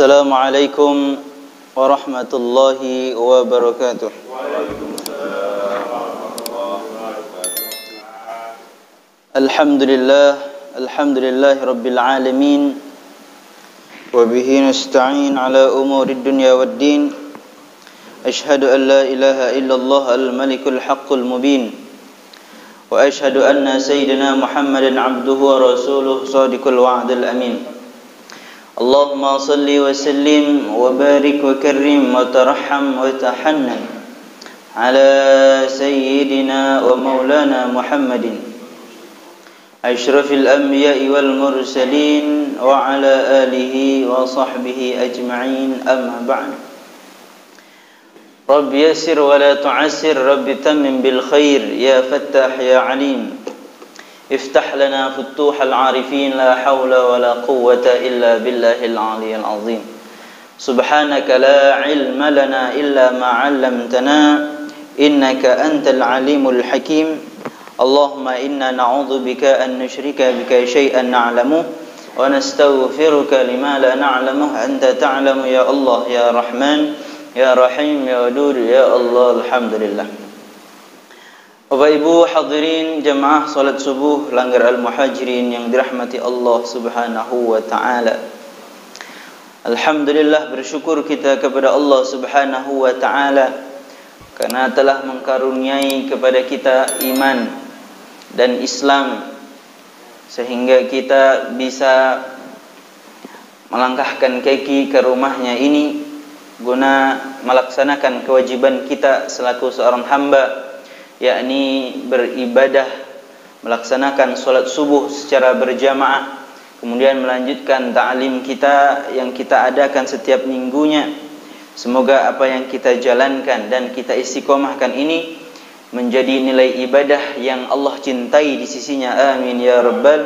Assalamualaikum warahmatullahi wabarakatuh. Alhamdulillah rabbil alamin. Wa bihi nasta'in ala umurid dunya waddin. Ashhadu an la ilaha illallah al-malikul haqqul mubin. Wa ashhadu anna sayyidina Muhammadan abduhu wa rasuluh sadiqul wa'dil amin. Allahumma salli wa sallim wa barik wa karrim wa tarahham wa tahannan ala sayyidina wa maulana Muhammadin asyrafil anbiya'i wal mursalin wa ala alihi wa sahbihi ajma'in, amma ba'd. Rabbi yassir wa la tu'assir, Rabbi tammim bil khair, ya fattah ya alim. Iftah lana futuhal arifin, la hawla wa la quwwata illa billahil aliyyil azim. Subhanaka la ilma lana illa ma 'allamtana, innaka antal alimul hakim. Allahumma inna na'udzu bika an nusyrika bika syai'an na'lamu wa nastaghfiruka lima la na'lamu. Anta ta'lamu ya Allah ya Rahman ya Rahim ya Wadud ya Allah. Alhamdulillah. Bapak Ibu hadirin jamaah salat subuh Langgar Al-Muhajirin yang dirahmati Allah Subhanahu wa taala. Alhamdulillah, bersyukur kita kepada Allah Subhanahu wa taala karena telah mengkaruniai kepada kita iman dan Islam sehingga kita bisa melangkahkan kaki ke rumahnya ini guna melaksanakan kewajiban kita selaku seorang hamba, yakni beribadah, melaksanakan solat subuh secara berjamaah, kemudian melanjutkan ta'lim kita yang kita adakan setiap minggunya. Semoga apa yang kita jalankan dan kita istiqomahkan ini menjadi nilai ibadah yang Allah cintai di sisinya. Amin ya rabbal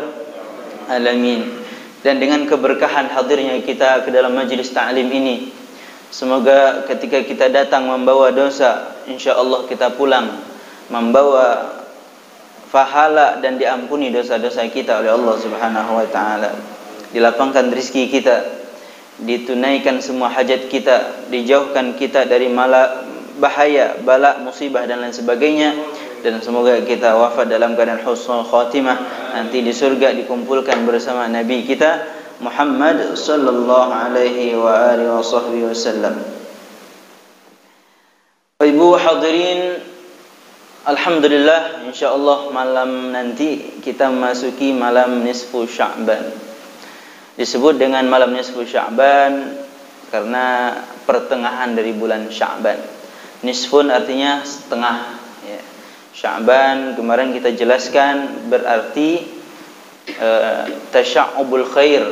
alamin. Dan dengan keberkahan hadirnya kita ke dalam majlis ta'lim ini, semoga ketika kita datang membawa dosa, insya-Allah kita pulang membawa pahala dan diampuni dosa-dosa kita oleh Allah Subhanahu wa taala. Dilapangkan rezeki kita, ditunaikan semua hajat kita, dijauhkan kita dari bahaya, bala, musibah dan lain sebagainya, dan semoga kita wafat dalam keadaan husnul khatimah, nanti di surga dikumpulkan bersama Nabi kita Muhammad sallallahu alaihi wa alihi wasallam. Ibu hadirin, alhamdulillah, insyaallah malam nanti kita memasuki malam nisfu Sya'ban. Disebut dengan malam nisfu Sya'ban karena pertengahan dari bulan Sya'ban. Nisfun artinya setengah ya. Sya'ban kemarin kita jelaskan berarti tasya'ubul khair,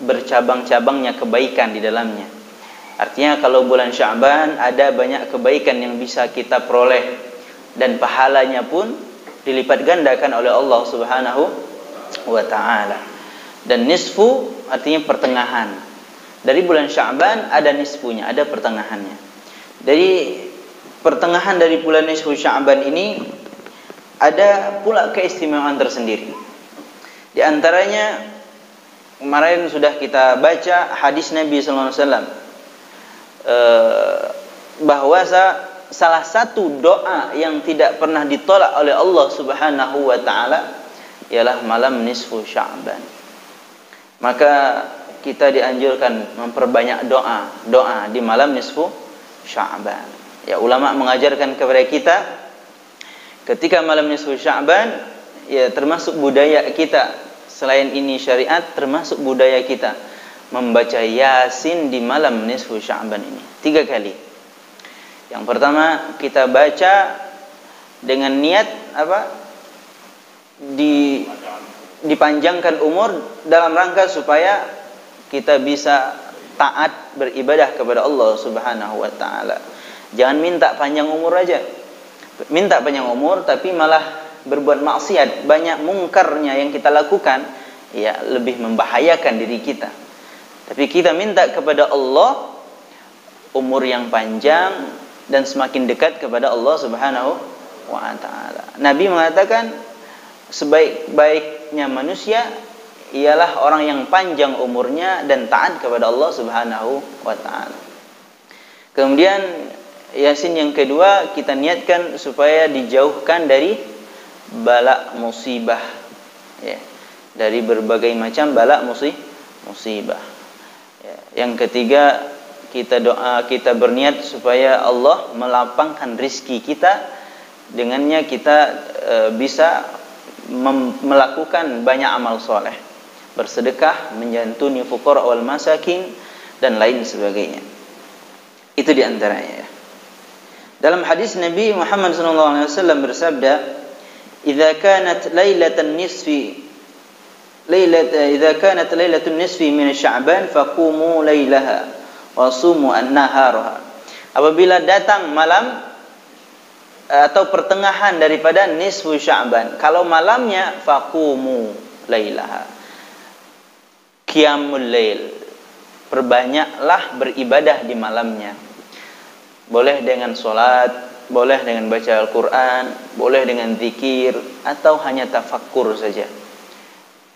bercabang-cabangnya kebaikan di dalamnya. Artinya kalau bulan Sya'ban ada banyak kebaikan yang bisa kita peroleh dan pahalanya pun dilipat gandakan oleh Allah Subhanahu wa taala. Dan nisfu artinya pertengahan. Dari bulan Sya'ban ada nisfunya, ada pertengahannya. Dari pertengahan dari bulan nisfu Sya'ban ini ada pula keistimewaan tersendiri. Di antaranya kemarin sudah kita baca hadis Nabi sallallahu alaihi wasallam bahwa salah satu doa yang tidak pernah ditolak oleh Allah Subhanahu wa taala ialah malam nisfu Sya'ban. Maka kita dianjurkan memperbanyak doa di malam nisfu Sya'ban. Ya, ulama mengajarkan kepada kita ketika malam nisfu Sya'ban, ya termasuk budaya kita, selain ini syariat, termasuk budaya kita membaca Yasin di malam nisfu Sya'ban ini 3 kali. Yang pertama kita baca dengan niat apa? Dipanjangkan umur dalam rangka supaya kita bisa taat beribadah kepada Allah Subhanahu wa taala. Jangan minta panjang umur aja. Minta panjang umur tapi malah berbuat maksiat, banyak mungkarnya yang kita lakukan, ya lebih membahayakan diri kita. Tapi kita minta kepada Allah umur yang panjang dan semakin dekat kepada Allah Subhanahu wa taala. Nabi mengatakan sebaik-baiknya manusia ialah orang yang panjang umurnya dan taat kepada Allah Subhanahu wa taala. Kemudian Yasin yang kedua kita niatkan supaya dijauhkan dari bala musibah, ya, dari berbagai macam bala musibah. Ya. Yang ketiga kita berniat supaya Allah melapangkan rizki kita, dengannya kita bisa melakukan banyak amal soleh, bersedekah, menyantuni fuqara wal masakin dan lain sebagainya. Itu diantaranya. Ya. Dalam hadis Nabi Muhammad SAW bersabda, "Idza kanat lailatun nisfi min Sya'ban faqumu lailaha wa sumu an-naharaha." Apabila datang malam atau pertengahan daripada nisfu Sya'ban, kalau malamnya faqumu lailaha, qiyamul lail, perbanyaklah beribadah di malamnya. Boleh dengan sholat, boleh dengan baca Al-Quran, boleh dengan zikir, atau hanya tafakkur saja.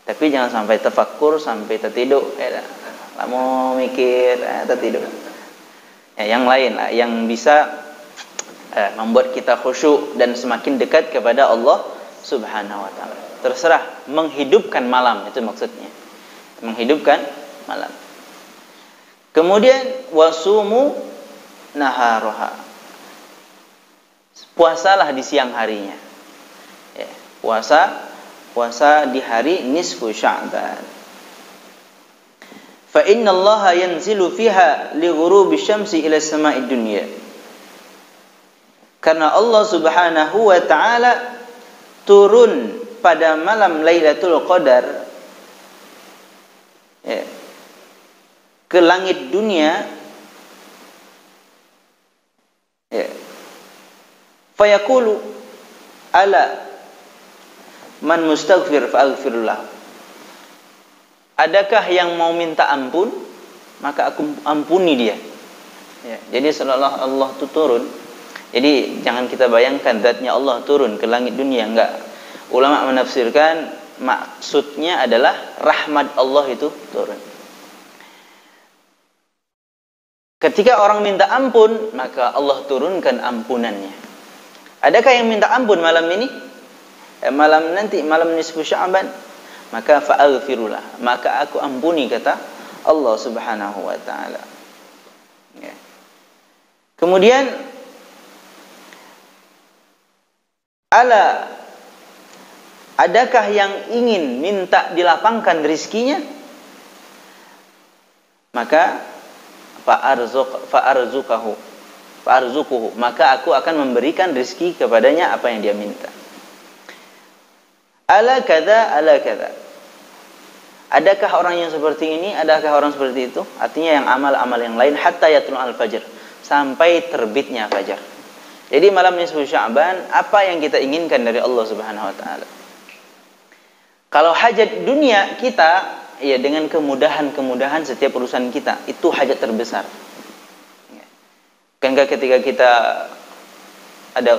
Tapi jangan sampai tafakkur sampai tertidur, mau mikir, tertidur. Ya, yang lain lah, yang bisa membuat kita khusyuk dan semakin dekat kepada Allah Subhanahu wa taala. Terserah, menghidupkan malam, itu maksudnya. Menghidupkan malam. Kemudian wasumu naharoha, puasalah di siang harinya. Ya, puasa di hari nisfu Sya'ban. Fa inna Allah yanzilu fiha li ghurubi syamsi ila sama'id dunya. Karena Allah Subhanahu wa taala turun pada malam Lailatul Qadar, ya, ke langit dunia. Ya. Fayaqulu ala man mustaghfir fa'aghfirullah. Adakah yang mau minta ampun, maka aku ampuni dia. Ya, jadi seolah-olah Allah itu turun. Jadi jangan kita bayangkan zatnya Allah turun ke langit dunia, enggak. Ulama menafsirkan maksudnya adalah rahmat Allah itu turun. Ketika orang minta ampun, maka Allah turunkan ampunannya. Adakah yang minta ampun malam ini? Malam nanti, malam nisfu Sya'ban, maka fa'aghfirullah, maka aku ampuni, kata Allah Subhanahu wa taala. Ya. Kemudian adakah yang ingin minta dilapangkan rizkinya? Maka fa'arzuquhu, maka aku akan memberikan rezeki kepadanya apa yang dia minta. Ala kada. Adakah orang yang seperti ini? Adakah orang seperti itu? Artinya yang amal-amal yang lain hatta yatlul al-fajr, sampai terbitnya fajar. Jadi malam nisfu Sya'ban, apa yang kita inginkan dari Allah Subhanahu wa taala? Kalau hajat dunia kita, ya, dengan kemudahan setiap urusan kita, itu hajat terbesar. Bukankah ketika kita ada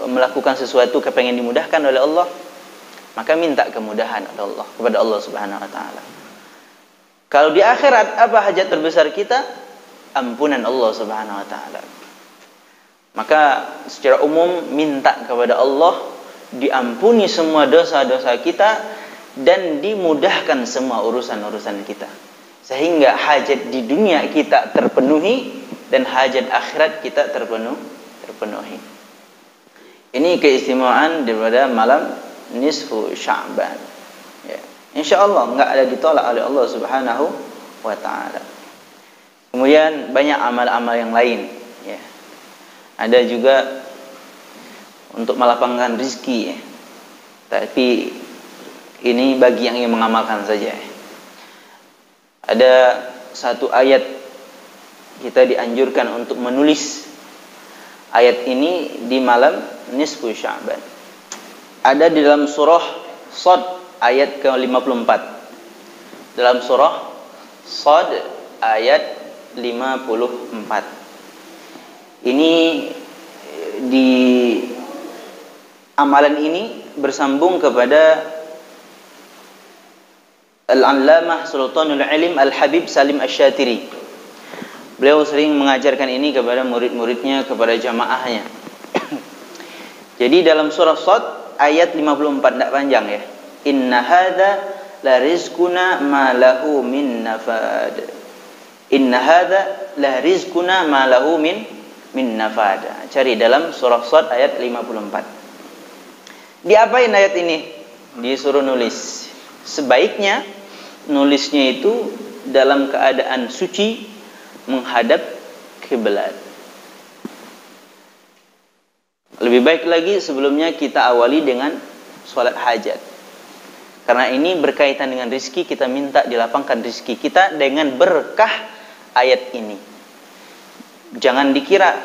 melakukan sesuatu kepengen dimudahkan oleh Allah, maka minta kemudahan oleh Allah kepada Allah Subhanahu wa taala. Kalau di akhirat, apa hajat terbesar kita? Ampunan Allah Subhanahu wa taala. Maka secara umum minta kepada Allah diampuni semua dosa-dosa kita dan dimudahkan semua urusan-urusan kita, sehingga hajat di dunia kita terpenuhi dan hajat akhirat kita terpenuhi. Ini keistimewaan daripada malam nisfu Sya'ban. Ya. Insyaallah enggak ada ditolak oleh Allah Subhanahu wa taala. Kemudian banyak amal-amal yang lain, ya. Ada juga untuk melapangkan rezeki, ya. Tapi ini bagi yang ingin mengamalkan saja. Ada satu ayat kita dianjurkan untuk menulis ayat ini di malam nisfu Sya'ban. Ada di dalam surah Shad ayat ke-54. Dalam surah Shad ayat 54. Ini di amalan ini bersambung kepada Al-Allamah Sultanul Ilm Al-Habib Salim Asy-Syatiri. Beliau sering mengajarkan ini kepada murid-muridnya, kepada jamaahnya. Jadi dalam surah Shad ayat 54, tidak panjang ya. Inna hadza la rizquna ma lahu min nafad. Inna hadza la rizquna ma lahu min nafad. Cari dalam surah Shad ayat 54. Diapain ayat ini? Disuruh nulis. Sebaiknya nulisnya itu dalam keadaan suci menghadap kiblat. Lebih baik lagi sebelumnya kita awali dengan sholat hajat. Karena ini berkaitan dengan rizki, kita minta dilapangkan rizki kita dengan berkah ayat ini. Jangan dikira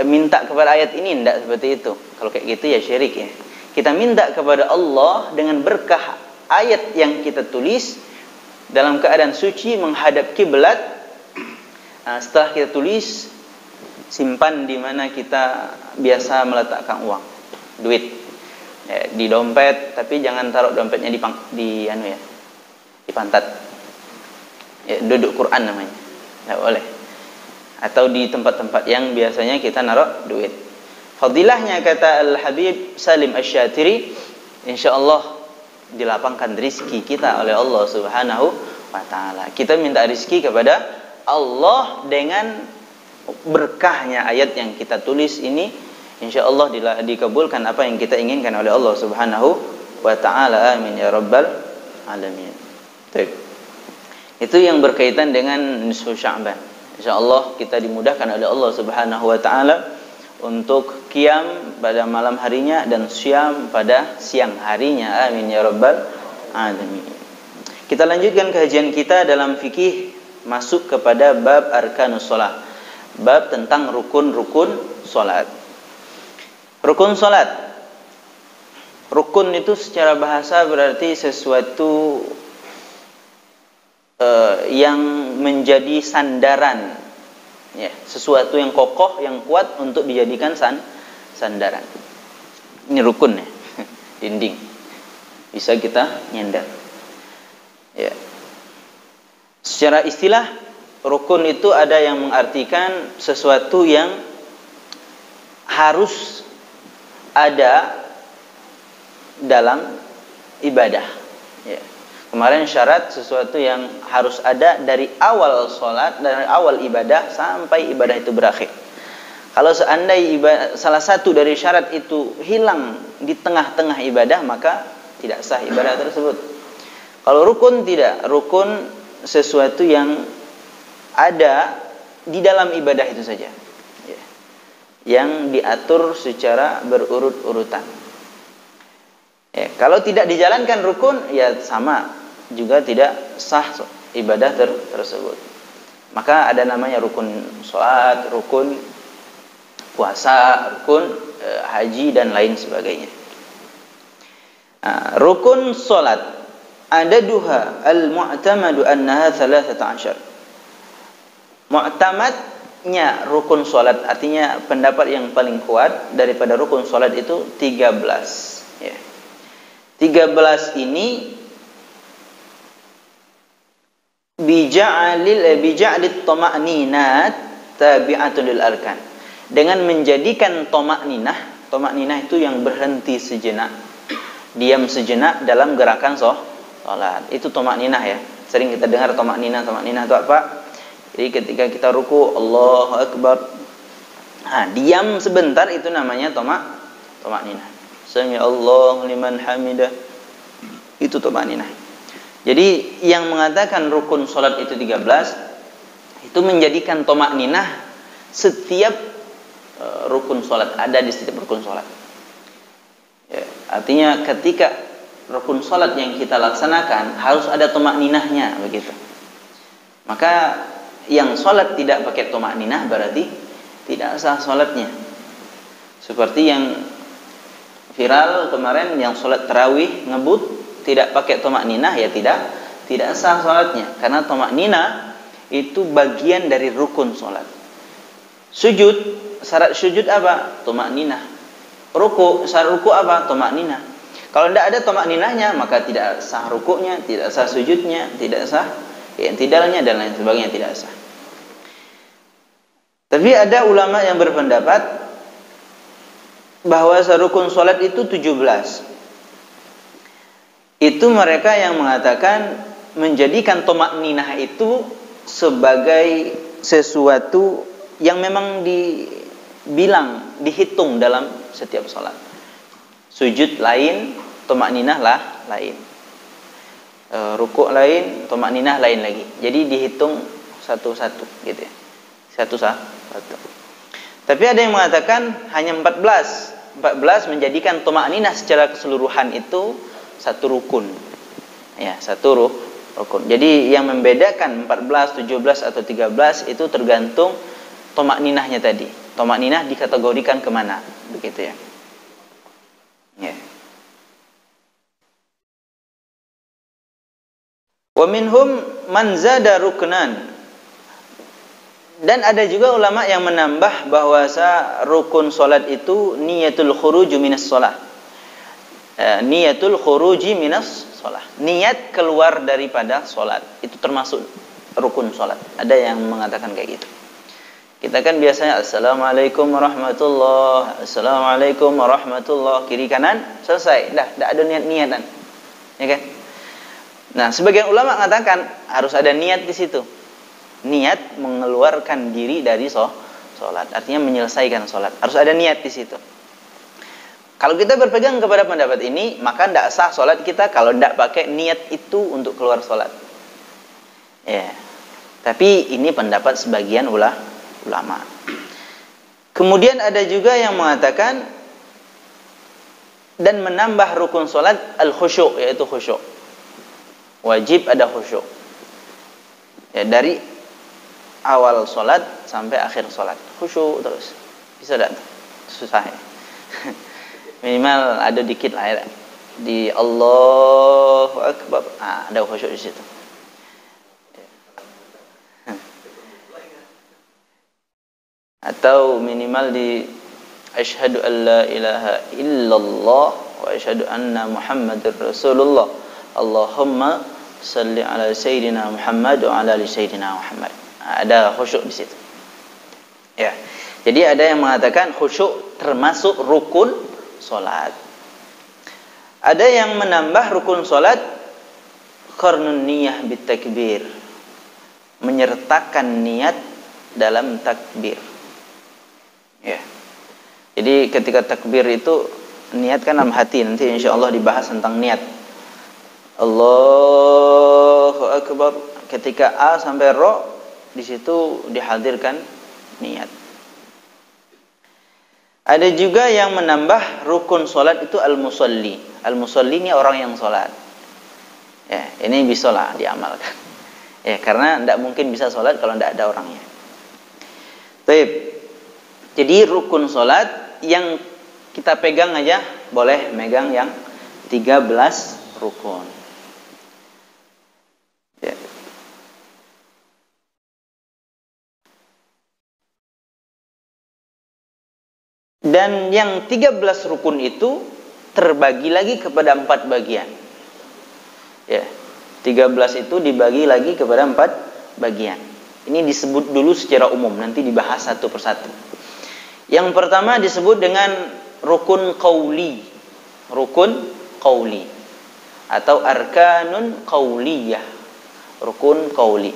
minta kepada ayat ini, tidak seperti itu. Kalau kayak gitu ya syirik ya. Kita minta kepada Allah dengan berkah ayat yang kita tulis dalam keadaan suci menghadap kiblat. Setelah kita tulis, simpan di mana kita biasa meletakkan uang, duit. Ya, di dompet, tapi jangan taruh dompetnya di pantat. Ya, duduk Quran namanya. Tidak boleh. Atau di tempat-tempat yang biasanya kita naruh duit. Fadilahnya kata Al-Habib Salim Asy-Syatiri, insyaallah dilapangkan rizki kita oleh Allah Subhanahu wa taala. Kita minta rizki kepada Allah dengan berkahnya ayat yang kita tulis ini, insyaallah dikabulkan apa yang kita inginkan oleh Allah Subhanahu wa taala. Amin ya rabbal alamin. Baik. Itu yang berkaitan dengan nisfu Sya'ban. Insyaallah kita dimudahkan oleh Allah Subhanahu wa taala untuk qiyam pada malam harinya dan syam pada siang harinya. Amin ya rabbal alamin. Kita lanjutkan kajian kita dalam fikih, masuk kepada bab arkanus shalah. Bab tentang rukun-rukun salat. Rukun salat. Rukun itu secara bahasa berarti sesuatu yang menjadi sandaran, ya, sesuatu yang kokoh, yang kuat untuk dijadikan sandaran. Ini rukun ya, dinding. Bisa kita nyender. Ya. Secara istilah, rukun itu ada yang mengartikan sesuatu yang harus ada dalam ibadah. Ya. Kemarin syarat sesuatu yang harus ada dari awal sholat, dari awal ibadah sampai ibadah itu berakhir. Kalau seandainya salah satu dari syarat itu hilang di tengah-tengah ibadah, maka tidak sah ibadah tersebut. Kalau rukun tidak, rukun sesuatu yang ada di dalam ibadah itu saja, ya, yang diatur secara berurut-urutan. Ya, kalau tidak dijalankan rukun, ya sama juga tidak sah ibadah tersebut. Maka ada namanya rukun sholat, rukun puasa, rukun haji dan lain sebagainya. Rukun sholat ada dua, al-mu'tamadu annaha 13. Mu'tamadnya rukun sholat, artinya pendapat yang paling kuat daripada rukun sholat itu 13. Ya. 13 ini bija'lit tama'ninat tabi'atun lil arkan. Dengan menjadikan tama'ninah itu yang berhenti sejenak, diam sejenak dalam gerakan sholat. Itu tama'ninah ya. Sering kita dengar tama'ninah itu apa? Jadi ketika kita ruku, Allahu Akbar, diam sebentar, itu namanya tama'ninah. Sami Allahu liman hamidah. Itu tama'ninah. Jadi yang mengatakan rukun sholat itu 13, itu menjadikan tama'ninah setiap rukun sholat, ada di setiap rukun sholat. Ya, artinya ketika rukun sholat yang kita laksanakan harus ada tama'ninahnya, begitu. Maka yang sholat tidak pakai tama'ninah berarti tidak sah sholatnya. Seperti yang viral kemarin, yang sholat tarawih ngebut tidak pakai tama'ninah, ya tidak sah sholatnya. Karena tama'ninah itu bagian dari rukun sholat. Sujud, syarat sujud apa? Tama'ninah. Ruku, syarat ruku apa? Tama'ninah. Kalau tidak ada tumakninahnya, maka tidak sah rukuknya, tidak sah sujudnya, tidak sah i'tidalnya dan lain sebagainya, tidak sah. Tapi ada ulama yang berpendapat bahwa rukun salat itu 17. Itu mereka yang mengatakan menjadikan tumakninah itu sebagai sesuatu yang memang dihitung dalam setiap salat. Sujud lain, tumakninah lah lain. Rukuk lain, tumakninah lain lagi. Jadi dihitung satu-satu gitu ya. Satu. Tapi ada yang mengatakan hanya 14. 14 menjadikan tumakninah secara keseluruhan itu satu rukun. Ya, satu rukun. Jadi yang membedakan 14, 17 atau 13 itu tergantung tumakninahnya tadi. Tumakninah dikategorikan kemana, begitu ya. Ya. Wa minhum man zada ruknan. Dan ada juga ulama yang menambah bahwasa rukun salat itu niyatul khuruj minas shalah. Niyatul khuruji minas shalah. Niat keluar daripada salat itu termasuk rukun salat. Ada yang mengatakan kayak gitu. Kita kan biasanya assalamualaikum warahmatullah, assalamualaikum warahmatullah, kiri kanan selesai, dah ada niat-niatan, ya kan? Nah, sebagian ulama mengatakan harus ada niat di situ. Niat mengeluarkan diri dari sholat, artinya menyelesaikan sholat. Harus ada niat di situ. Kalau kita berpegang kepada pendapat ini, maka tidak sah sholat kita kalau tidak pakai niat itu untuk keluar sholat. Ya, tapi ini pendapat sebagian ulama. Kemudian ada juga yang mengatakan dan menambah rukun sholat al-khusyuk, yaitu khusyuk. Wajib ada khusyuk. Ya, dari awal sholat sampai akhir sholat khusyuk terus. Bisa tak? Susah ya. Minimal ada dikit lah ya. Di Allahu Akbar, ada khusyuk di situ. Atau minimal di asyhadu an la ilaha illallah wa asyhadu anna Muhammadar Rasulullah. Allahumma salli ala sayyidina Muhammad wa ala ali sayyidina Muhammad. Ada khusyuk di situ. Ya. Jadi ada yang mengatakan khusyuk termasuk rukun salat. Ada yang menambah rukun salat qarnun niyah bit takbir. Menyertakan niat dalam takbir. Ya. Jadi ketika takbir itu niatkan dalam hati. Nanti insyaallah dibahas tentang niat. Allahu Akbar. Ketika A sampai Ra, di situ dihadirkan niat. Ada juga yang menambah rukun solat itu al-musalli. Al-musalli ini orang yang solat. Ya, ini bisa lah diamalkan. Ya, karena tidak mungkin bisa solat kalau tidak ada orangnya. Baik. Jadi rukun solat yang kita pegang aja, boleh megang yang 13 rukun. Ya. Dan yang 13 rukun itu terbagi lagi kepada 4 bagian. Ya, 13 itu dibagi lagi kepada 4 bagian. Ini disebut dulu secara umum, nanti dibahas satu persatu. Yang pertama disebut dengan rukun qauli. Rukun qauli atau arkanun qauliyah. Rukun qauli.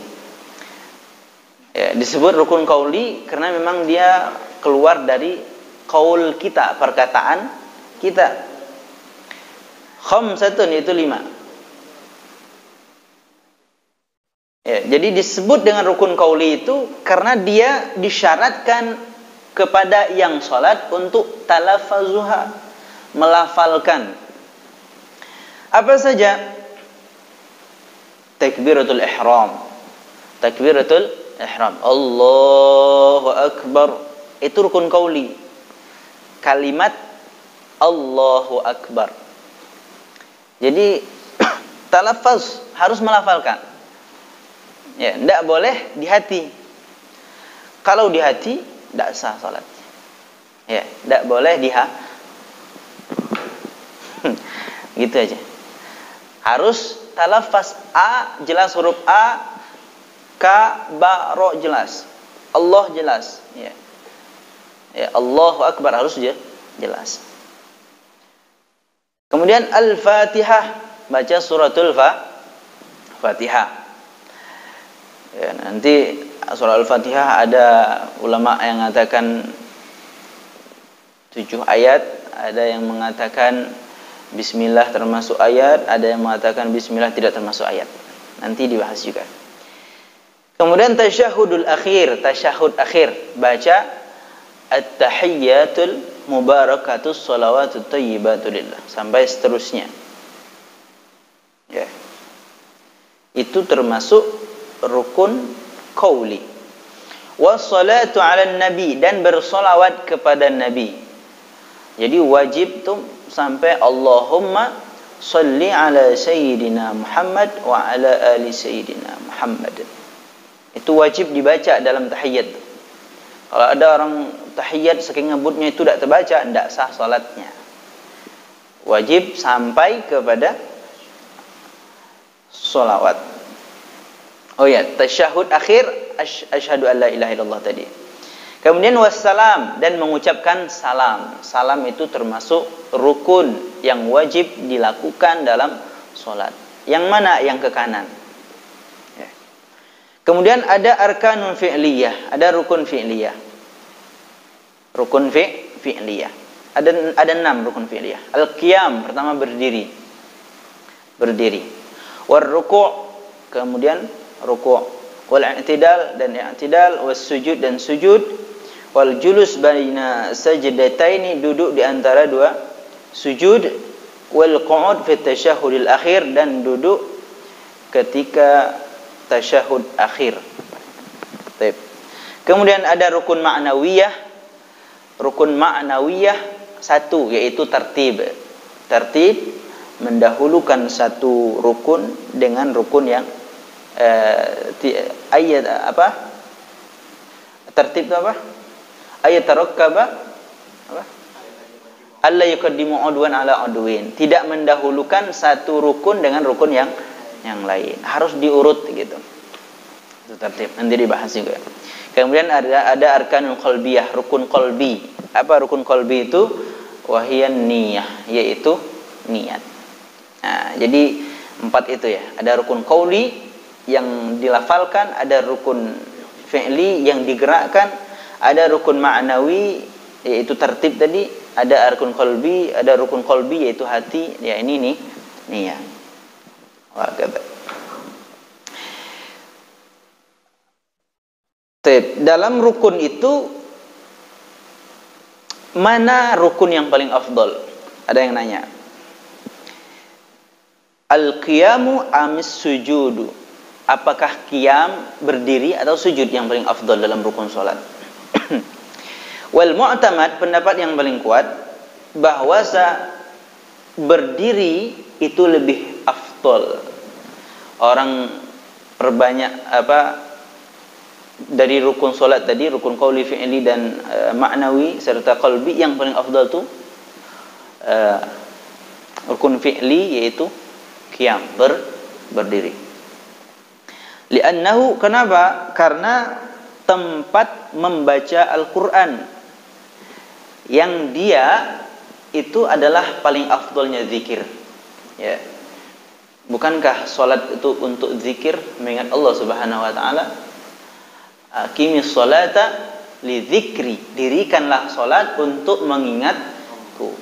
Ya, disebut rukun qauli karena memang dia keluar dari qaul kita, perkataan kita. Khamsatun itu 5. Ya, jadi disebut dengan rukun qauli itu karena dia disyaratkan kepada yang salat untuk talaffuzuha, melafalkan. Apa saja? Takbiratul ihram. Takbiratul ihram. Allahu Akbar. Itu rukun qauli. Kalimat Allahu Akbar. Jadi talaffuz harus melafalkan. Ya, tidak boleh di hati. Kalau di hati tidak sah salatnya. Ya, tidak boleh Gitu aja. Harus talafaz A jelas, huruf A, ka, ba, ro jelas. Allah jelas, ya. Ya, Allahu Akbar harus jelas. Kemudian Al-Fatihah, baca suratul Fatihah. Ya, nanti surah Al-Fatihah ada ulama yang mengatakan 7 ayat, ada yang mengatakan bismillah termasuk ayat, ada yang mengatakan bismillah tidak termasuk ayat. Nanti dibahas juga. Kemudian tasyahudul akhir, tasyahud akhir, baca at-tahiyyatul mubarakatus shalawatut thayyibatulillah sampai seterusnya. Ya. Itu termasuk rukun qauli. Wassalatu 'alan nabi, dan bersolawat kepada nabi. Jadi wajib tuh sampai Allahumma shalli ala sayyidina Muhammad wa ala ali sayyidina Muhammad. Itu wajib dibaca dalam tahiyyat. Kalau ada orang tahiyyat saking ngebutnya itu tidak terbaca, tidak sah salatnya. Wajib sampai kepada solawat. Oh ya, tasyahud akhir asyhadu an la ilaha illallah tadi. Kemudian wassalam, dan mengucapkan salam. Salam itu termasuk rukun yang wajib dilakukan dalam solat. Yang mana? Yang ke kanan. Ya. Kemudian ada arkanun fi'liyah, ada rukun fi'liyah. Rukun fi'liyah. Ada 6 rukun fi'liyah. Al-qiyam, pertama berdiri. Berdiri. War-ruku', kemudian ruku'. Wal-i'tidal, dan i'tidal. Was-sujud, dan sujud. Wal-julus baina sajdataini, duduk di antara 2 sujud. Wal-qu'ud fi tasyahudil akhir, dan duduk ketika tasyahud akhir. Baik. Kemudian ada rukun ma'nawiyah. Rukun ma'nawiyah 1, yaitu tertib. Tertib mendahulukan satu rukun dengan rukun yang ayat apa? Tertib itu apa? Ayat tarakkaba apa? Alla yuqaddimu udwan ala udwin. Tidak mendahulukan satu rukun dengan rukun yang lain. Harus diurut gitu. Itu tertib. Nanti dibahas juga. Kemudian ada arkanul qalbiyah, rukun qalbi. Apa rukun qalbi itu? Wahiyan niyah, yaitu niat. Nah, jadi 4 itu ya. Ada rukun qauli yang dilafalkan, ada rukun fi'li yang digerakkan, ada rukun ma'nawi yaitu tertib tadi, ada rukun qalbi, yaitu hati. Ya ini nih niyah. Wah, kata. Dalam rukun itu mana rukun yang paling afdal? Ada yang nanya. Al-qiyamu amis sujudu. Apakah qiyam berdiri atau sujud yang paling afdal dalam rukun salat? Wal mu'tamad, pendapat yang paling kuat bahwa berdiri itu lebih afdal. Orang perbanyak dari rukun solat tadi, rukun qauli, fi'li, dan ma'nawi serta qalbi, yang paling afdal itu rukun fi'li, yaitu qiyam, berdiri. Li'annahu, kenapa? Karena tempat membaca Al-Qur'an yang dia itu adalah paling afdalnya zikir. Ya. Bukankah solat itu untuk zikir, mengingat Allah Subhanahu wa taala? Aqimis sholata li dzikri, dirikanlah salat untuk mengingatku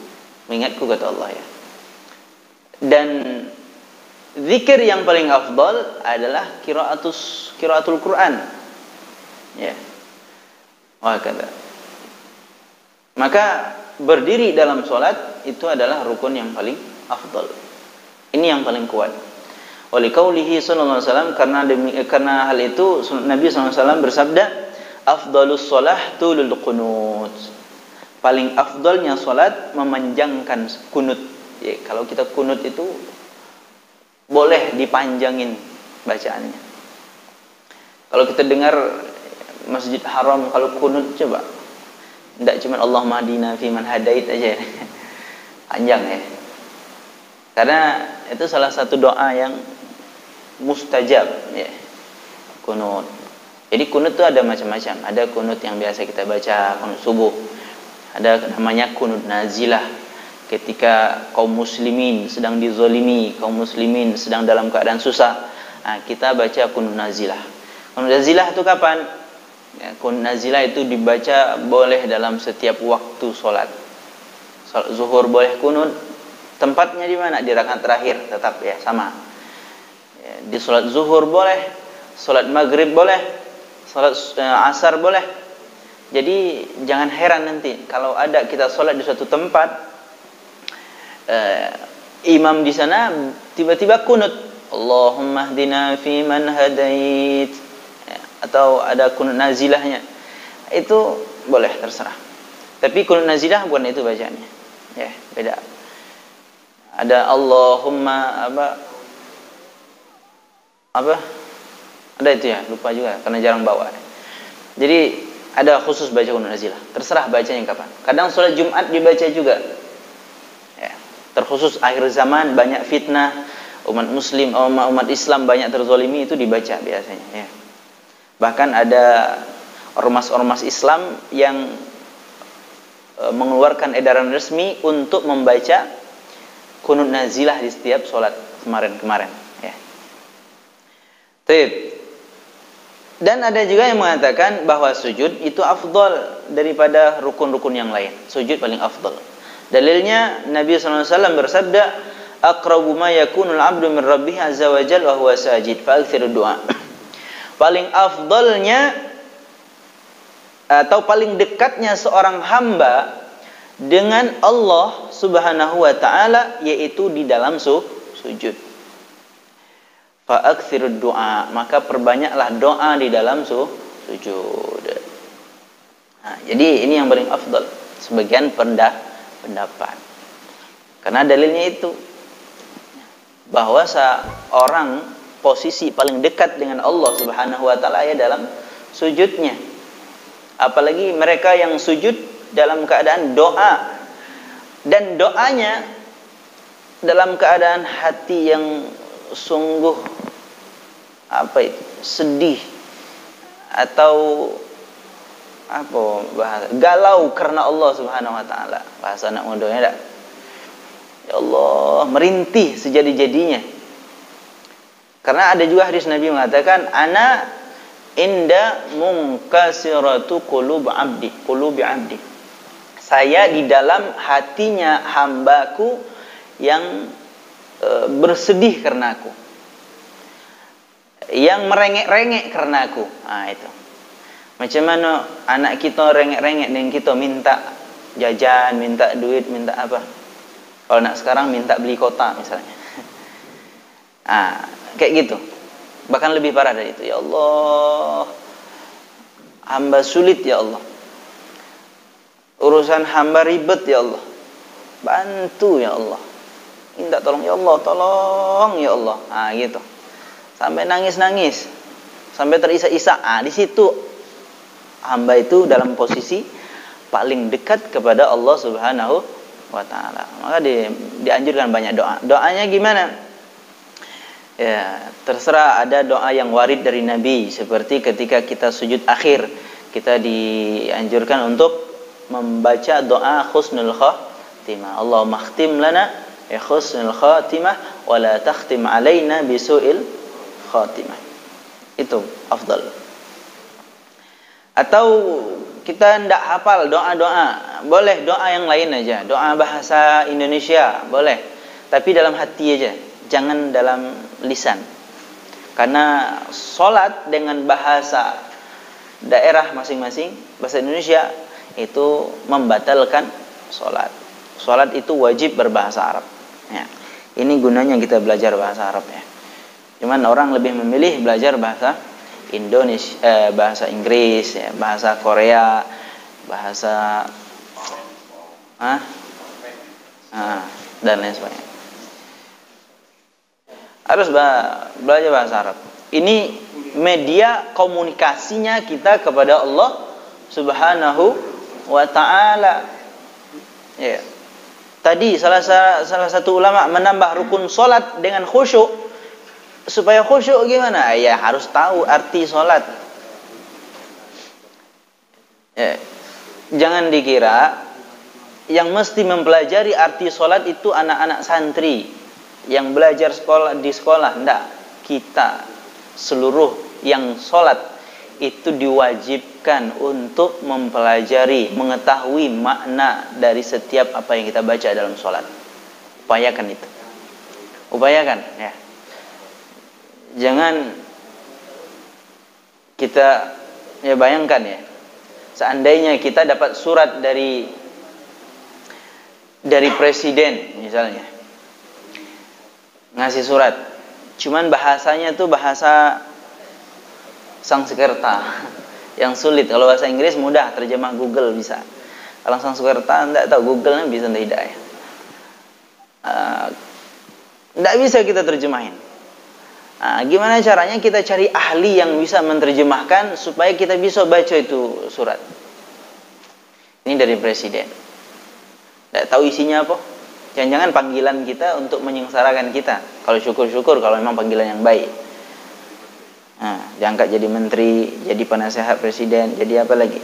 kata Allah ya. Dan zikir yang paling afdal adalah qiraatul Quran. Ya. Wah, kata. Maka berdiri dalam salat itu adalah rukun yang paling afdal. Ini yang paling kuat. Oleh qaulihi sallallahu alaihi wasallam, karena hal itu Nabi sallallahu alaihi wasallam bersabda, afdalus shalah tulul qunut. Paling afdalnya salat memanjangkan kunut. Ya, kalau kita kunut itu boleh dipanjangin bacaannya. Kalau kita dengar Masjid Haram kalau kunut, coba tidak cuma Allahumma hadina fi man hadait aja. Panjang ya. Karena itu salah satu doa yang mustajab, ya. Kunut. Jadi kunut itu ada macam-macam. Ada kunut yang biasa kita baca, kunut subuh. Ada namanya kunut nazilah. Ketika kaum muslimin sedang dizolimi, kaum muslimin sedang dalam keadaan susah, kita baca kunut nazilah. Kunut nazilah itu kapan? Ya, kunut nazilah itu dibaca boleh dalam setiap waktu sholat. Sholat zuhur boleh kunut. Tempatnya di mana? Di rakaat terakhir, tetap ya sama. Ya, di sholat zuhur boleh, sholat maghrib boleh, sholat asar boleh. Jadi jangan heran nanti kalau ada kita sholat di suatu tempat, imam di sana tiba-tiba kunut, Allahumma hdina fi man hadait, ya, atau ada kunut nazilahnya, itu boleh, terserah. Tapi kunut nazilah bukan itu bacaannya, ya beda. Ada Allahumma apa ada itu ya, lupa juga karena jarang bawa. Jadi ada khusus baca kunut nazilah, terserah bacanya kapan. Kadang sholat Jumat dibaca juga, ya. Terkhusus akhir zaman banyak fitnah, umat muslim, umat Islam banyak terzolimi, itu dibaca biasanya, ya. Bahkan ada ormas-ormas Islam yang mengeluarkan edaran resmi untuk membaca kunut nazilah di setiap sholat kemarin-kemarin, ya. Dan ada juga yang mengatakan bahwa sujud itu afdal daripada rukun-rukun yang lain. Sujud paling afdal. Dalilnya Nabi SAW bersabda, aqrabu ma yakunul abdu min rabbih azza wa jalla wa huwa sajid fa'aktsiru du'a. Paling afdalnya atau paling dekatnya seorang hamba dengan Allah Subhanahu wa taala yaitu di dalam sujud. Fa'aktsirud du'a, maka perbanyaklah doa di dalam sujud. Nah, jadi ini yang paling afdal sebagian pendapat. Karena dalilnya itu bahwa seorang posisi paling dekat dengan Allah Subhanahu wa taala ya dalam sujudnya. Apalagi mereka yang sujud dalam keadaan doa, dan doanya dalam keadaan hati yang sungguh sedih atau bahasa galau karena Allah Subhanahu wa taala, bahasa anak mudanya dah. Ya Allah, merintih sejadi-jadinya. Karena ada juga hadis Nabi mengatakan, ana inda munkasiratu qulubi abdi. Saya di dalam hatinya hambaku yang bersedih karena aku, yang merengek-rengek karena aku. Nah itu. Macam mana anak kita rengek-rengek dengan kita minta jajan, minta duit, minta apa. Kalau anak sekarang minta beli kota misalnya. Kayak gitu. Bahkan lebih parah dari itu. Ya Allah, hamba sulit ya Allah. Urusan hamba ribet ya Allah. Bantu ya Allah. Minta tolong ya Allah, tolong ya Allah. Gitu. Sampai nangis-nangis, sampai terisak-isak. Di situ hamba itu dalam posisi paling dekat kepada Allah Subhanahu wa taala. Maka dianjurkan banyak doa. Doanya gimana? Ya, terserah. Ada doa yang warid dari Nabi, seperti ketika kita sujud akhir, kita dianjurkan untuk membaca doa husnul khatimah. Allahumma khtim lana bi husnul khatimah wa la takhtim alaina bi su'il khatimah. Itu afdal. Atau kita tidak hafal doa-doa, boleh doa yang lain aja, doa bahasa Indonesia boleh, tapi dalam hati aja, jangan dalam lisan. Karena sholat dengan bahasa daerah masing-masing, bahasa Indonesia, itu membatalkan sholat. Sholat itu wajib berbahasa Arab, ya. Ini gunanya kita belajar bahasa Arab, ya. Cuman orang lebih memilih belajar bahasa Indonesia, bahasa Inggris, ya, bahasa Korea, bahasa dan lain sebagainya. Harus belajar bahasa Arab. Ini media komunikasinya kita kepada Allah Subhanahu wa ta'ala, ya. Tadi salah satu ulama menambah rukun solat dengan khusyuk. Supaya khusyuk gimana? Ya harus tahu arti solat. Ya. Jangan dikira yang mesti mempelajari arti solat itu anak-anak santri yang belajar di sekolah. Enggak, kita seluruh yang solat itu diwajibkan untuk mempelajari, mengetahui makna dari setiap apa yang kita baca dalam solat. Upayakan itu, upayakan ya. Jangan kita ya bayangkan ya, seandainya kita dapat surat dari presiden misalnya, ngasih surat, cuman bahasanya tuh bahasa Sanskerta yang sulit. Kalau bahasa Inggris mudah, terjemah Google bisa. Kalau Sanskerta enggak tahu, Google bisa tidak ya. Enggak bisa kita terjemahin. Gimana caranya kita cari ahli yang bisa menerjemahkan supaya kita bisa baca itu surat. Ini dari presiden. Enggak tahu isinya apa. Jangan-jangan panggilan kita untuk menyengsarakan kita. Kalau syukur-syukur kalau memang panggilan yang baik. Diangkat jadi menteri, jadi penasehat presiden, jadi apa lagi?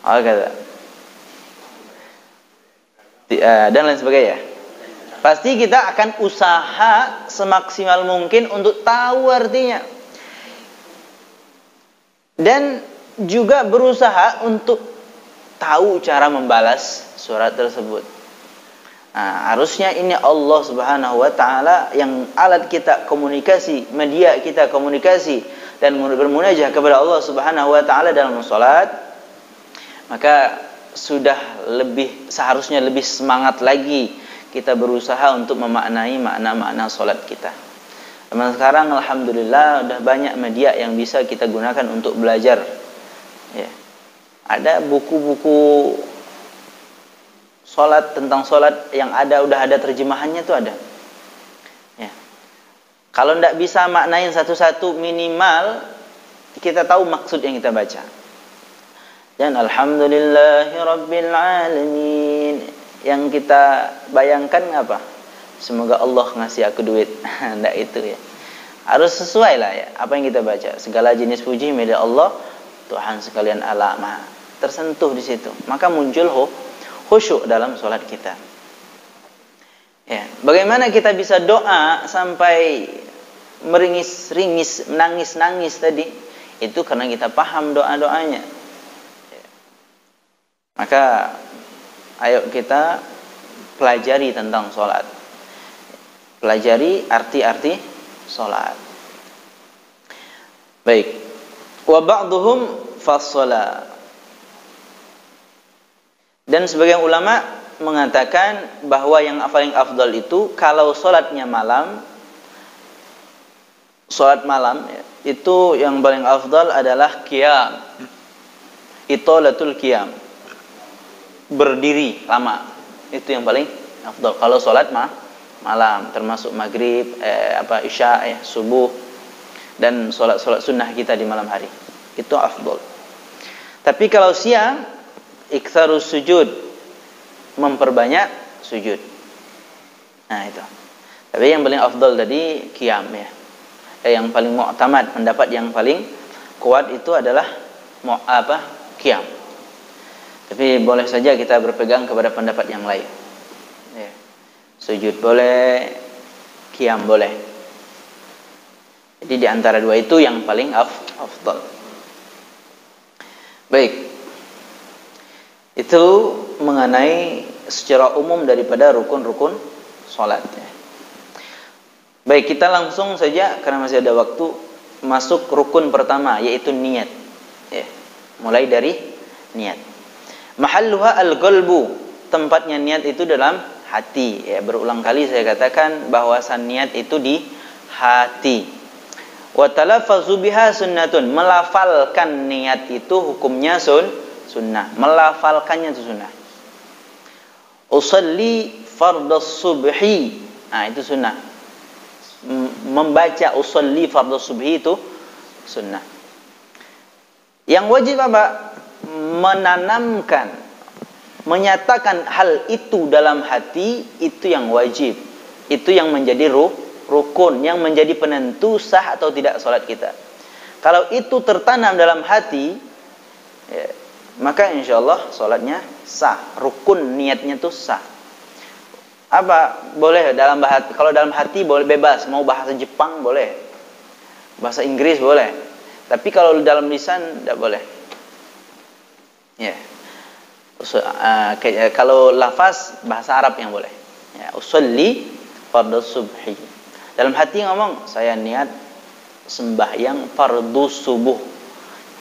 Kata. Dan lain sebagainya. Pasti kita akan usaha semaksimal mungkin untuk tahu artinya. Dan juga berusaha untuk tahu cara membalas surat tersebut. Harusnya ini Allah Subhanahu wa taala yang alat kita komunikasi, media kita komunikasi dan bermunajah kepada Allah Subhanahu wa taala dalam salat. Maka seharusnya lebih semangat lagi kita berusaha untuk memaknai makna-makna salat kita. Sekarang alhamdulillah udah banyak media yang bisa kita gunakan untuk belajar. Ya. Ada buku-buku solat, tentang solat yang udah ada terjemahannya tuh ada. Ya. Kalau ndak bisa maknain satu-satu, minimal kita tahu maksud yang kita baca. Dan alhamdulillahirabbil alamin. Yang kita bayangkan apa? Semoga Allah ngasih aku duit. Ndak itu ya. Harus sesuai lah ya apa yang kita baca. Segala jenis puji milik Allah, Tuhan sekalian alam. Tersentuh di situ. Maka muncul khusyuk dalam sholat kita. Ya, bagaimana kita bisa doa sampai meringis-ringis, menangis-nangis tadi? Itu karena kita paham doa-doanya. Ya. Maka ayo kita pelajari tentang sholat. Pelajari arti-arti sholat. Baik. Wa ba'duhum fassala. Dan sebagian ulama mengatakan bahwa yang paling afdal itu kalau sholatnya malam, sholat malam itu yang paling afdal adalah qiyam, itolatul qiyam, berdiri lama, itu yang paling afdal kalau sholat malam, termasuk maghrib, isya, subuh, dan sholat sunnah kita di malam hari, itu afdal. Tapi kalau siang, iktsarus sujud, memperbanyak sujud. Nah itu. Tapi yang paling afdal tadi qiyam ya. Yang paling mu'tamad, pendapat yang paling kuat itu adalah qiyam. Tapi boleh saja kita berpegang kepada pendapat yang lain. Ya. Sujud boleh, qiyam boleh. Jadi di antara dua itu yang paling afdal. Baik. Itu mengenai secara umum daripada rukun-rukun sholat. Baik, kita langsung saja karena masih ada waktu masuk rukun pertama, yaitu niat. Ya, mulai dari niat. Mahalluha al-qalbu, tempatnya niat itu dalam hati. Ya, berulang kali saya katakan bahwasan niat itu di hati. Wa talaffuzu biha sunnatun, melafalkan niat itu hukumnya sunnah, melafalkannya itu sunnah. Usalli fardhas subhi, itu sunnah. Membaca usalli fardhas subhi itu sunnah. Yang wajib apa? Menanamkan menyatakan hal itu dalam hati, itu yang wajib. Itu yang menjadi rukun, yang menjadi penentu sah atau tidak salat kita. Kalau itu tertanam dalam hati, ya, maka insyaallah salatnya sah. Rukun niatnya itu sah. Apa? Boleh dalam bahasa, kalau dalam hati boleh bebas, mau bahasa Jepang boleh. Bahasa Inggris boleh. Tapi kalau dalam lisan tidak boleh. Ya. Kalau lafaz bahasa Arab yang boleh. Ya, usolli fardhu subhi. Dalam hati ngomong, saya niat sembahyang fardhu subuh.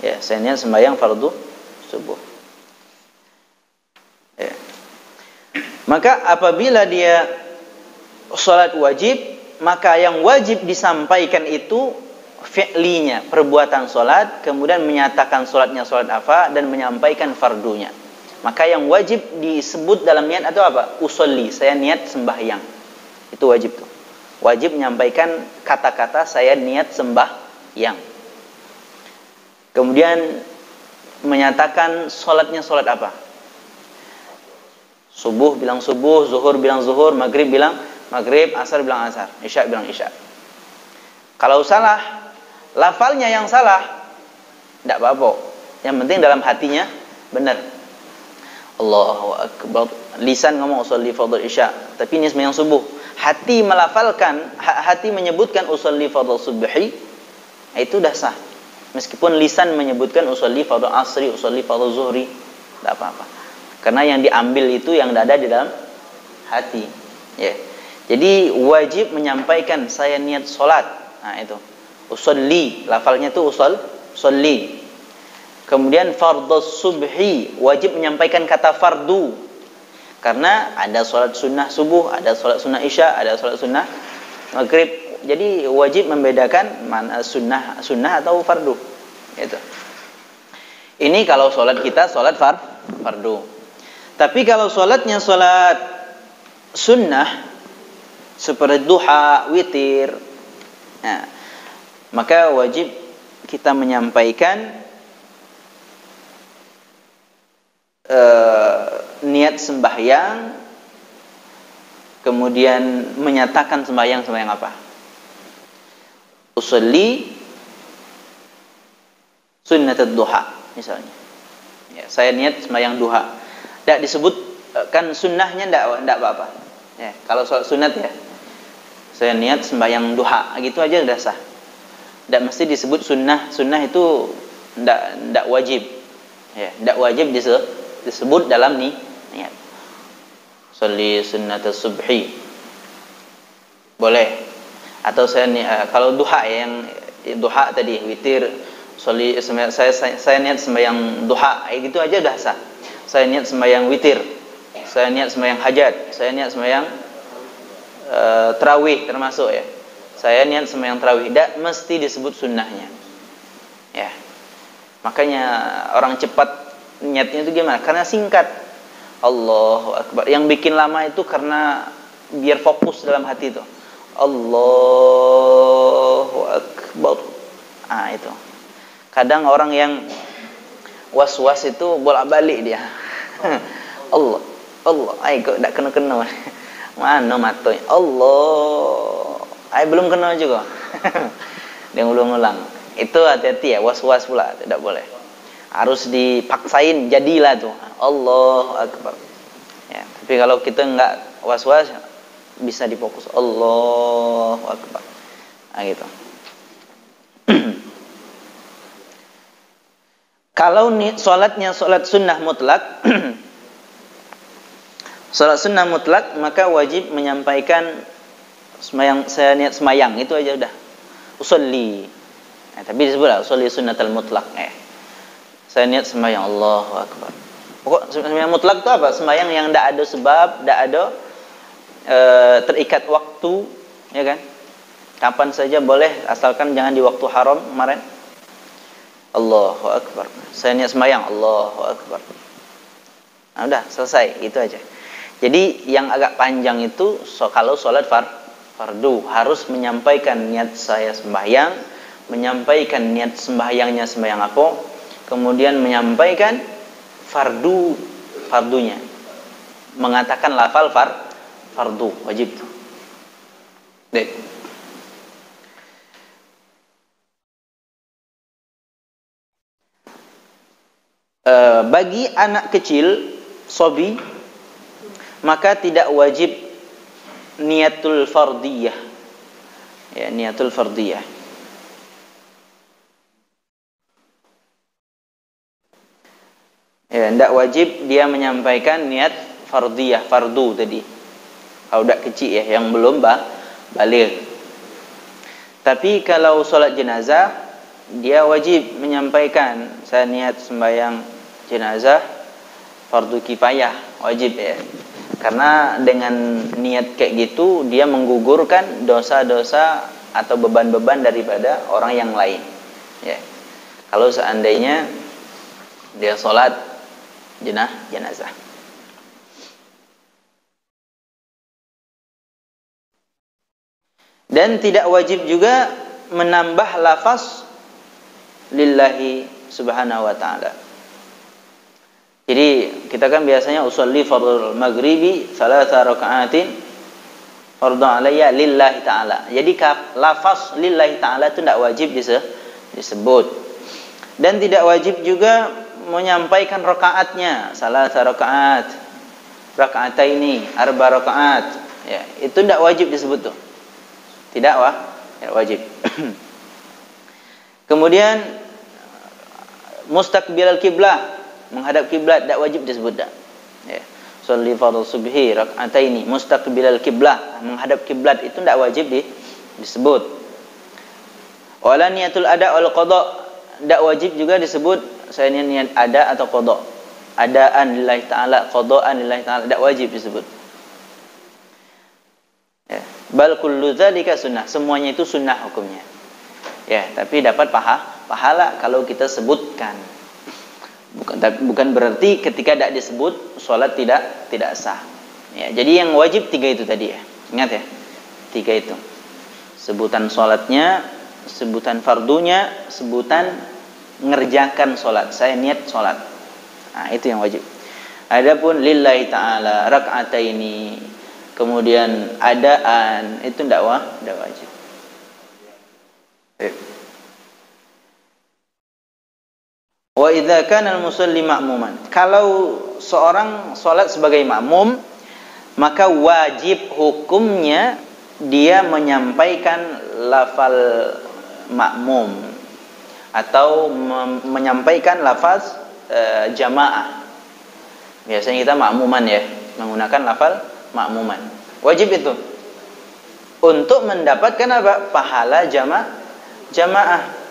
Ya, saya niat sembahyang fardhu subuh. Ya. Maka apabila dia salat wajib, maka yang wajib disampaikan itu fi'linya, perbuatan salat, kemudian menyatakan salatnya salat apa dan menyampaikan fardunya. Maka yang wajib disebut dalam niat atau apa? Usolli, saya niat sembahyang. Itu wajib tuh. Wajib menyampaikan kata-kata saya niat sembahyang. Kemudian menyatakan salatnya salat apa? Subuh bilang subuh, zuhur bilang zuhur, maghrib bilang maghrib, asar bilang asar, isya bilang isya. Kalau salah, lafalnya yang salah, tidak apa-apa. Yang penting dalam hatinya benar. Allahu Akbar. Lisan ngomong usolli fardhu isya, tapi ini sembahyang subuh. Hati melafalkan, hati menyebutkan usolli fardhu subhi, itu dah sah. Meskipun lisan menyebutkan usolli fardhu asri, usolli fardhu zuhri, tidak apa-apa. Karena yang diambil itu yang ada di dalam hati. Ya. Jadi wajib menyampaikan saya niat salat. Nah itu. Usolli, lafalnya itu usolli. Kemudian fardhu subhi, wajib menyampaikan kata fardu. Karena ada salat sunnah subuh, ada salat sunnah isya, ada salat sunnah maghrib. Jadi wajib membedakan mana sunnah atau fardu. Itu. Ini kalau salat kita salat fardu. Tapi kalau salatnya salat sunnah seperti duha, witir, nah, maka wajib kita menyampaikan niat sembahyang, kemudian menyatakan sembahyang apa? Usolli sunnatud duha misalnya. Ya, saya niat sembahyang duha. Tidak disebutkan sunnahnya, tidak apa-apa. Ya, kalau soal sunat ya, saya niat sembahyang duha, gitu aja sudah sah. Tidak mesti disebut sunnah. Sunnah itu tidak wajib. Ya, tidak wajib disebut dalam niat. Sholli sunnatus subhi boleh. Atau saya kalau duha ya, yang duha tadi witir, sholli, saya niat sembahyang duha, gitu aja dah sah. Saya niat sembahyang witir, saya niat sembahyang hajat, saya niat sembahyang tarawih termasuk ya. Saya niat sembahyang tarawih, tidak mesti disebut sunnahnya. Ya. Makanya orang cepat niatnya itu gimana? Karena singkat. Allahu Akbar. Yang bikin lama itu karena biar fokus dalam hati itu. Allahu Akbar. Ah itu. Kadang orang yang was-was itu bolak-balik dia. Allah. Ai kok tidak kena-kena. Mana matoy? Allah. Ai belum kena juga. Dia ulang-ulang. Itu hati-hati ya, was-was pula, tidak boleh. Harus dipaksain jadilah tuh. Allahu Akbar. Ya, tapi kalau kita enggak was-was bisa difokus. Allahu Akbar. Nah, gitu. Kalau salatnya salat sunnah mutlak, salat sunnah mutlak, maka wajib menyampaikan semayang, saya niat semayang, itu aja udah. Usolli. Nah, tapi disebutlah usolli sunnatul mutlak. Saya niat sembahyang Allahu Akbar. Pokok sembahyang mutlak itu apa? Sembahyang yang tidak ada sebab, tidak ada terikat waktu, ya kan? Kapan saja boleh, asalkan jangan di waktu haram kemarin. Allahu Akbar. Saya niat sembahyang Allahu Akbar. Nah, udah selesai, itu aja. Jadi yang agak panjang itu kalau sholat fardu harus menyampaikan niat saya sembahyang, menyampaikan niat sembahyangnya sembahyang apa, kemudian menyampaikan fardunya. mengatakan lafal fardu, wajib tuh. Baik. Bagi anak kecil, sobi, maka tidak wajib niatul fardiyah. Ya, niatul fardiyah. Ya, tidak wajib dia menyampaikan niat fardiyah, fardu tadi. Kalau budak kecil ya, yang belum baligh. Tapi kalau solat jenazah, dia wajib menyampaikan, saya niat sembahyang jenazah fardu kifayah, wajib ya. Karena dengan niat kayak gitu, dia menggugurkan dosa-dosa atau beban-beban daripada orang yang lain. Ya. Kalau seandainya dia solat jenazah. Dan tidak wajib juga menambah lafaz lillahi subhanahu wa ta'ala. Jadi kita kan biasanya usolli fardhu maghribi salasa raka'atin fardhu alayya lillahi ta'ala. Jadi lafaz lillahi ta'ala itu tidak wajib disebut. Dan tidak wajib juga menyampaikan rakaatnya, salasa raka'at, raka'ataini, arba raka'at. Ya, itu tidak wajib disebut tuh. Tidak wajib. Kemudian mustaqbilal kiblah, menghadap kiblat, tidak wajib disebut dah. Ya. Sholli fardhu subhi rak'ataini mustaqbilal kiblah, menghadap kiblat itu tidak wajib disebut. Wala niatul ada wal qada, tidak wajib juga disebut saya niat ada atau qada. Adaan lillahi ta'ala, qadaan lillahi ta'ala, tidak wajib disebut. Ya. Bal kullu dzalika sunnah, semuanya itu sunnah hukumnya. Ya, tapi dapat pahala kalau kita sebutkan. Bukan berarti ketika tidak disebut salat tidak sah. Ya, jadi yang wajib 3 itu tadi ya. Ingat ya. 3 itu. Sebutan salatnya, sebutan fardunya, sebutan ngerjakan salat. Saya niat salat. Nah, itu yang wajib. Adapun lillahi ta'ala rak'ataini, kemudian adaan, itu tidak wajib. Wa idza kana al-musalli ma'muman, kalau seorang salat sebagai makmum, maka wajib hukumnya dia menyampaikan lafal makmum atau menyampaikan lafaz jamaah. Biasanya kita makmuman ya, menggunakan lafal makmuman. Wajib itu untuk mendapatkan apa? Pahala jamaah.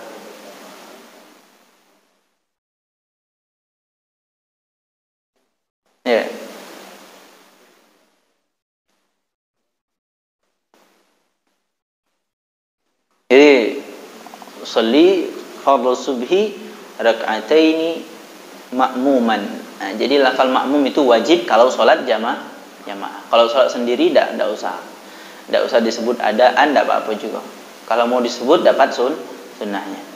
Ya. Jadi sholli fardhu subhi rak'ataini ma'muman. Nah, jadi lafal makmum itu wajib kalau sholat jamaah. Kalau sholat sendiri tidak usah. Tidak usah disebut adaan, tidak apa-apa juga. Kalau mau disebut dapat sunnahnya.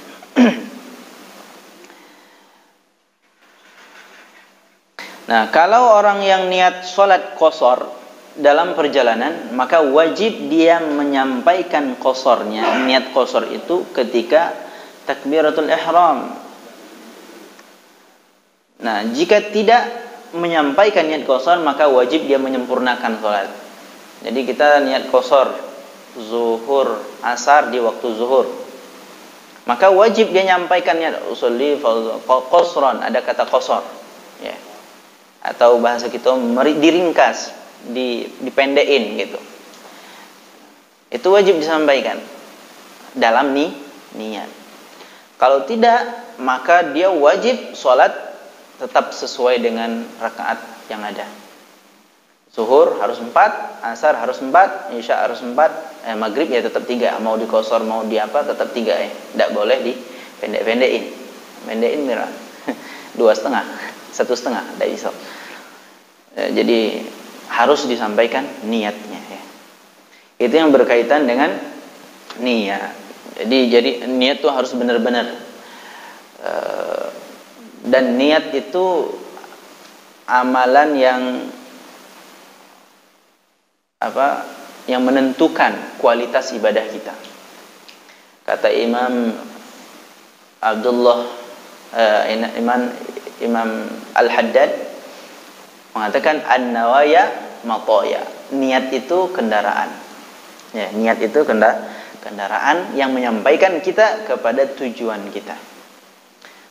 Nah, kalau orang yang niat sholat qashar dalam perjalanan, maka wajib dia menyampaikan qasharnya, niat qashar itu ketika takbiratul ihram. Nah, jika tidak menyampaikan niat qashar, maka wajib dia menyempurnakan sholat. Jadi kita niat qashar zuhur, asar di waktu zuhur, maka wajib dia nyampaikan niat usolli qashran, ada kata qashar ya. Atau bahasa kita diringkas, dipendekin gitu. Itu wajib disampaikan dalam niat. Kalau tidak, maka dia wajib sholat tetap sesuai dengan rakaat yang ada. Zuhur harus 4, asar harus 4, isya harus 4, maghrib ya tetap 3. Mau di qashar mau di apa tetap 3 ya. Tidak boleh dipendek-pendekin. Pendekin berapa? 2,5, 1,5, tidak bisa. Jadi harus disampaikan niatnya ya. Itu yang berkaitan dengan niat. Jadi niat itu harus benar-benar. Dan niat itu amalan yang yang menentukan kualitas ibadah kita. Kata Imam Abdullah Imam Al-Haddad mengatakan an-nawaya mataya. Niat itu kendaraan. Ya, niat itu kendaraan yang menyampaikan kita kepada tujuan kita.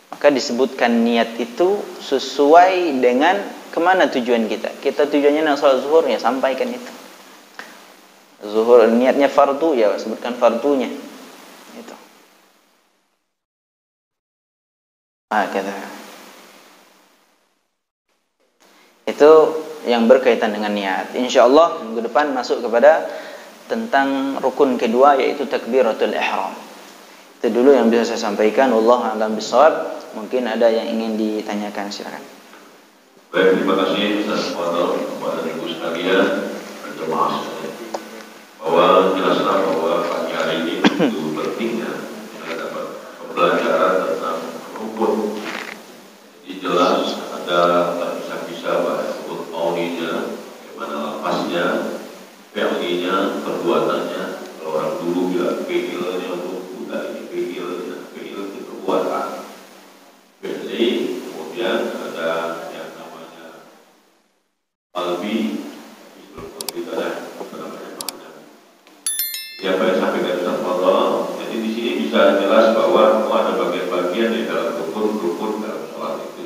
Maka disebutkan niat itu sesuai dengan kemana tujuan kita. Kita tujuannya nak salat zuhur, ya sampaikan itu. Zuhur niatnya fardu, ya sebutkan fardunya. Itu. Kata. Itu yang berkaitan dengan niat. Insyaallah minggu depan masuk kepada tentang rukun kedua, yaitu takbiratul ihram. Itu dulu yang bisa saya sampaikan. Wallahu a'lam bishawab. Mungkin ada yang ingin ditanyakan, silakan. Baik, terima kasih Ustaz Fadl kepada ibu sekalian berjemaah bahwa jelaslah bahwa pagi hari ini begitu pentingnya kita dapat pembelajaran tentang rukun. Jadi jelas ada bisa rukun qaulinya, bagaimana lafaznya, fi'linya, perbuatannya. Kalau orang dulu bilang fi'ilnya untuk budak, ini fi'il itu perbuatan. Fi'li, kemudian ada yang namanya qalbi, itu ada namanya makna. Siapa yang sampaikan Ustaz Fadl, jadi di sini bisa jelas bahwa ada bagian-bagian di dalam rukun dalam sholat itu.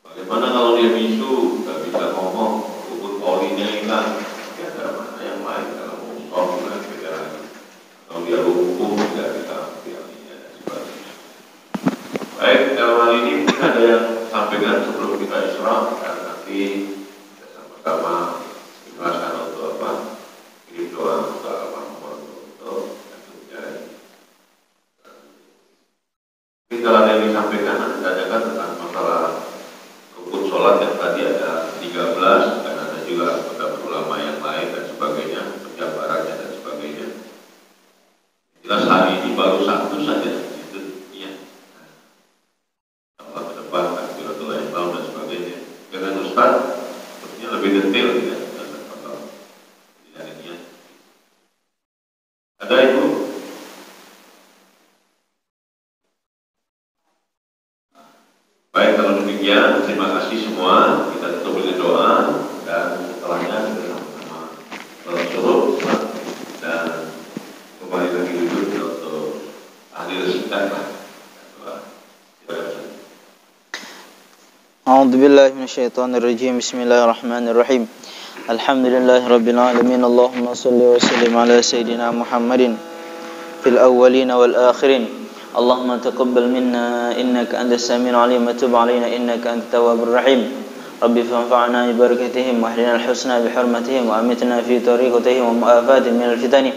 Bagaimana kalau dia bisu, nggak bisa ngomong, rukun qaulinya hilang, ya ada makna yang lain. Kalau mau sholat beda lagi. Kalau dia lumpuh, tidak bisa fi'linya dan sebagainya. Baik, dalam hal ini mungkin ada yang sampaikan sebelum kita isra, dan nanti kita sama-sama ikhlaskan untuk apa? Kirim doa untuk apa? Untuk yang mungkin kalau ada yang disampaikan, nanti tanyakan tentang masalah rukun sholat yang tadi ada 13, dan ada juga pendapat ulama yang lain dan sebagainya, penjabarannya dan sebagainya. Jelas hari ini baru satu saja. Lebih detail ya, ada itu. Baik, kalau demikian terima kasih semua. Kita tutup dengan doa dan setelahnya kita sama-sama bersyukur dan kembali lagi duduk untuk akhir sidang. A'udzu billahi minasyaitonir rajim. Bismillahirrahmanirrahim. Alhamdulillahirabbil alamin. Allahumma shalli wa sallim ala sayidina Muhammadin fil awwalin wal akhirin. Allahumma taqabbal minna innaka antas samiul alim wa tub alaina innaka antat tawwabur rahim. Rabbi fanfa'na bi barakatihim wa ahlina al-husna bi hurmatihim wa amitna fi tariqatihim wa mu'afatin min al-fitani.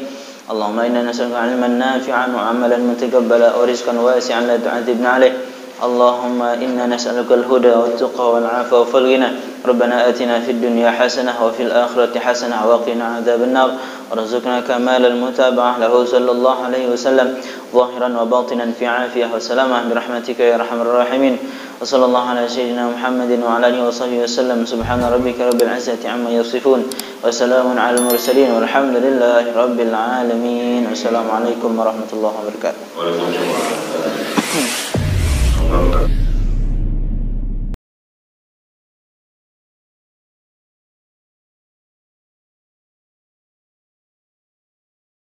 Allahumma inna nas'aluka 'ilman nafi'an wa 'amalan mutaqabbala wa rizqan wasi'an la tu'adzibna alayh. اللهم إنا نسألك الهدى والتقى والعفو والغنى ربنا آتنا في الدنيا حسنة وفي الآخرة حسنة وقنا عذاب النار وارزقنا كمال المتابعة له صلى الله عليه وسلم ظاهرا وباطنا في عافية وسلامة برحمتك يا أرحم الراحمين وصلى الله على سيدنا محمد وعلى آله وصحبه وسلم سبحان ربك رب العزة عما يصفون وسلام على المرسلين والحمد لله رب العالمين والسلام عليكم ورحمة الله وبركاته.